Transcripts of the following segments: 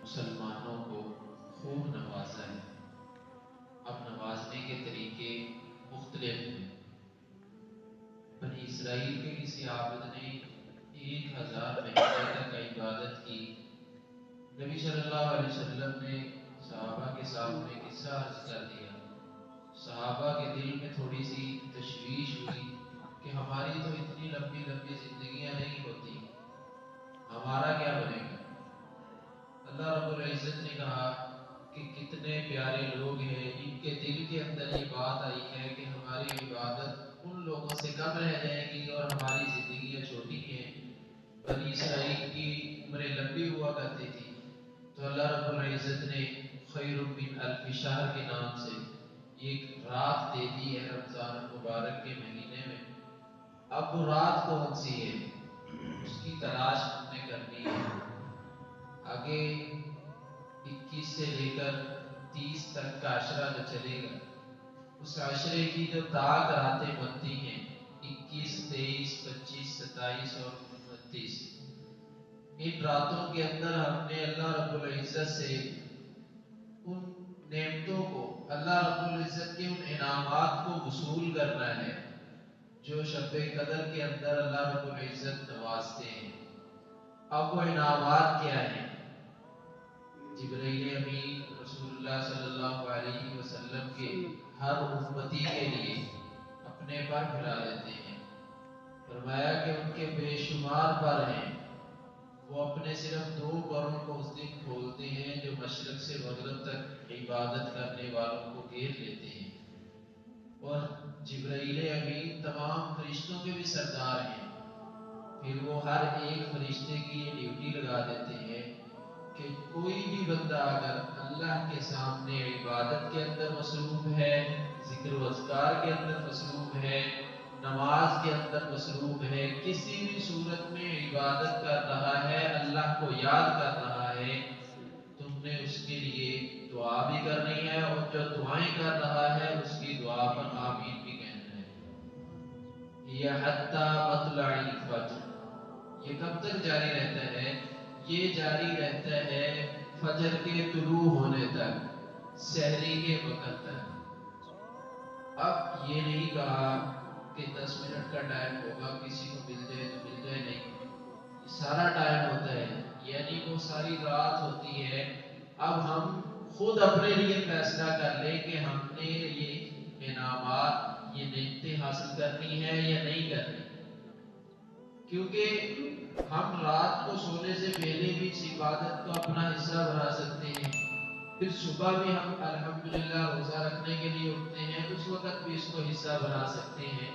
مسلمانوں کو خوب نوازا ہے۔ اب نوازنے کے طریقے مختلف ہیں۔ بنی اسرائیل کے کسی عابد نے 1000 مہینے تک عبادت کی۔ نبی صلی اللہ علیہ وسلم نے صحابہ کے سامنے قصہ عرض کر دیا۔ صحابہ کے دل میں تھوڑی سی تشویش ہوئی کہ ہماری تو اتنی لمبی لمبی زندگیاں نہیں ہوتی، ہمارا کیا بنے گا؟ اللہ رب العزت نے کہا کہ کتنے پیارے لوگ ہیں، ان کے دل کے اندر یہ بات آئی ہے کہ ہماری عبادت ان لوگوں سے کم رہ جائے گی اور ہماری زندگیاں چھوٹی ہیں۔ بنی اسرائیل کی عمریں لمبی ہوا کرتی تھی، تو اللہ رب العزت نے خیر من الف شہر کے نام سے ایک رات دے دی ہے رمضان المبارک کے مہینے میں۔ اب وہ رات کون سی ہے، اس کی تلاش ہم نے کرنی ہے۔ آگے 21 سے لے کر 30 تک کا عشرہ جو چلے گا، اس عشرے کی جو طاق راتیں بنتی ہیں 21، 23، 25، 27 اور 29، ان راتوں کے اندر ہم نے اللہ رب العزت سے ان نعمتوں کو، اللہ رب العزت کے ان انعامات کو وصول کرنا ہے جو شب قدر کے اندر اللہ رب العزت نوازتے ہیں۔ اب وہ انعامات کیا ہیں؟ جبرائیل امین رسول اللہ صلی اللہ علیہ وسلم کے ہر امتی کے لیے اپنے پر پھیلا دیتے ہیں۔ فرمایا کہ ان کے بے شمار پر ہیں، وہ اپنے صرف 2 پروں کو اس دن کھولتے ہیں جو مشرق سے مغرب تک عبادت کرنے والوں کو گھیر لیتے ہیں۔ اور جبرائیل امین تمام فرشتوں کے بھی سردار ہیں، پھر وہ ہر ایک فرشتے کی یہ ڈیوٹی لگا دیتے ہیں کہ کوئی بھی بندہ اگر اللہ کے سامنے عبادت کے اندر مصروف ہے، ذکر و اذکار کے اندر مصروف ہے، نماز کے اندر مصروف ہے، کسی بھی صورت میں عبادت کر رہا ہے، اللہ کو یاد کر رہا ہے، تم نے اس کے لیے دعا بھی کرنی ہے، اور جو دعائیں کر رہا ہے اس کی دعا پر آمین بھی کہنا ہے۔ یہ حتی مطلع الفجر، یہ کب تک جاری رہتا ہے؟ یہ جاری رہتا ہے فجر کے طلوع ہونے تک، سحری کے وقت تک۔ اب یہ نہیں کہا کہ 10 منٹ کا ٹائم ہوگا، کسی کو مل جائے تو مل جائے، نہیں، یہ سارا ٹائم ہوتا ہے، یعنی وہ ساری رات ہوتی ہے۔ اب ہم خود اپنے لیے فیصلہ کر لیں کہ ہم نے یہ انعامات، یہ نعمتیں حاصل کرنی ہے یا نہیں کرنی، کیونکہ ہم رات کو سونے سے پہلے بھی اس عبادت کو اپنا حصہ بنا سکتے ہیں، پھر صبح بھی ہم الحمدللہ روزہ رکھنے کے لیے اٹھتے ہیں، اس وقت بھی اس کو حصہ بنا سکتے ہیں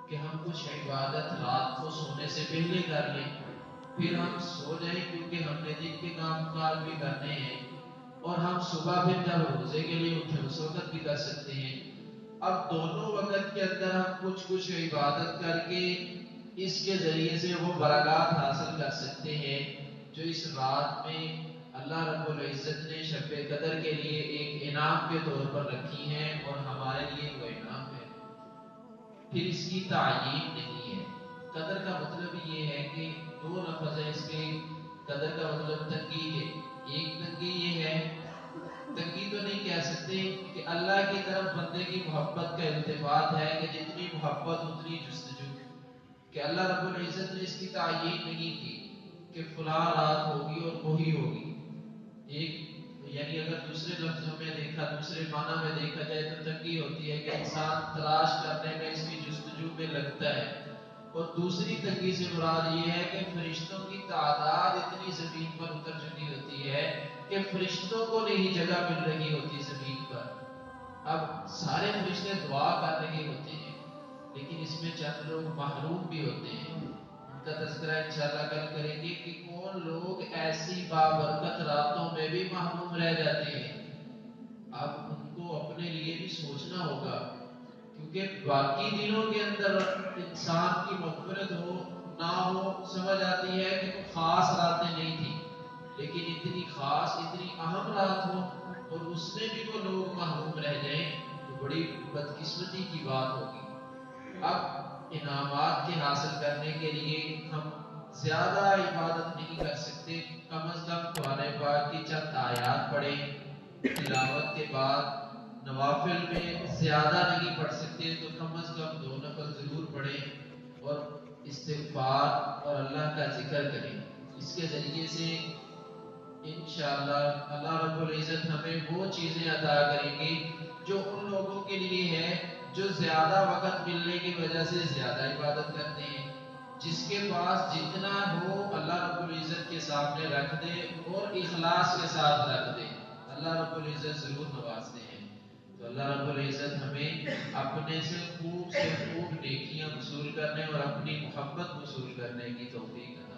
کہ ہم کچھ عبادت رات کو سونے سے پہلے کر لیں، پھر ہم سو جائیں، کیونکہ ہم نے دن کے کام کاج بھی کرنے ہیں، اور ہم صبح پھر جب روزے کے لیے اٹھیں اس وقت بھی کر سکتے ہیں۔ اب دونوں وقت کے اندر ہم کچھ عبادت کر کے اس کے ذریعے سے وہ برکات حاصل کر سکتے ہیں جو اس رات میں اللہ رب العزت نے شب قدر کے لیے ایک انعام کے طور پر رکھی ہیں، اور ہمارے لیے وہ انعام ہے۔ پھر اس کی تعیین نہیں ہے۔ قدر کا مطلب یہ ہے کہ 2 لفظ ہے اس کے۔ قدر کا مطلب تنگی ہے۔ ایک تنگی یہ ہے، تنگی تو نہیں کہہ سکتے کہ اللہ کی طرف بندے کی محبت کا التفات ہے کہ جتنی محبت اتنی جستجو، کہ اللہ رب العزت نے اس کی تعیین نہیں کی کہ فلاں رات ہوگی اور وہی ہوگی۔ ایک یعنی اگر دوسرے لفظوں میں دیکھا، دوسرے معنی میں دیکھا جائے تو تنگی ہوتی ہے کہ انسان تلاش کرنے میں، اس کی جستجو میں لگتا ہے، اور دوسری تنگی سے مراد یہ ہے کہ فرشتوں کی تعداد اتنی زمین پر اتر چکی ہوتی ہے کہ فرشتوں کو نہیں جگہ مل رہی ہوتی زمین پر۔ اب سارے فرشتے دعا کر رہے ہوتے ہیں، لیکن اس میں چند لوگ محروم بھی ہوتے ہیں، ان کا تذکرہ انشاءاللہ کل کریں گے کہ کون لوگ ایسی بابرکت راتوں میں بھی محروم رہ جاتے ہیں۔ اب ان کو اپنے لیے بھی سوچنا ہوگا کیونکہ باقی دنوں کے اندر انسان کی مغفرت ہو نہ ہو سمجھ آتی ہے کہ کوئی خاص راتیں نہیں تھیں، لیکن اتنی خاص اتنی اہم رات ہو اور اس میں بھی وہ لوگ محروم رہ جائیں تو بڑی بدقسمتی کی بات ہوگی۔ اب انعامات کے حاصل کرنے کے لیے ہم زیادہ عبادت نہیں کر سکتے، کم از کم قرآن پاک کی چند آیات پڑھیں، تلاوت کے بعد نوافل میں زیادہ نہیں پڑھ سکتے تو کم از کم 2 نفل ضرور پڑھیں اور استغفار اور اللہ کا ذکر کریں۔ اس کے ذریعے سے انشاءاللہ اللہ رب العزت ہمیں وہ چیزیں عطا کریں گے جو ان لوگوں کے لیے ہے جو زیادہ وقت ملنے کی وجہ سے زیادہ عبادت کرتے ہیں۔ جس کے پاس جتنا ہو اللہ رب العزت کے سامنے رکھ دے اور اخلاص کے ساتھ رکھ دے، اللہ رب العزت ضرور نوازتے ہیں۔ تو اللہ رب العزت ہمیں اپنے سے خوب نیکیاں وصول کرنے اور اپنی محبت وصول کرنے کی توفیق عطا